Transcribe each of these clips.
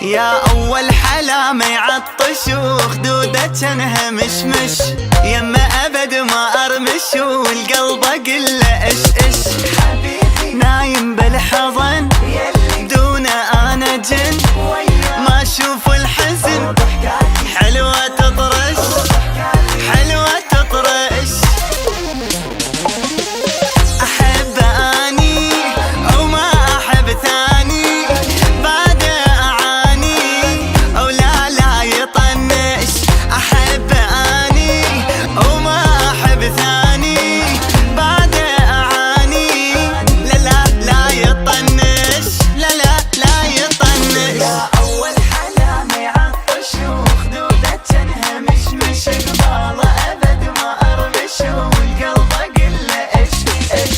يا أول حلا ما يعطش وخدوده جنها مشمش، يما أبد ما أرمش والقلب أقله إش إش. نايم بالحضن دونه أنا جن، ما أشوف الحزن حلوة تطرش حلوة تطرش. أحب أني وما أحب ثاني، بعد أعاني أو لا يطنش. أحب أني وما أحب ثاني، بعد أعاني لا يطنش لا يطنش. يا أول حلا ما يعطش وخدوده جنها مشمش، قباله أبد ما أرمش والقلب أقله إش إش.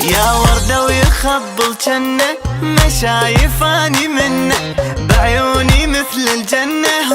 يا وردة ويخبل جنة، ما شايفاني منه بعيوني مثل الجنة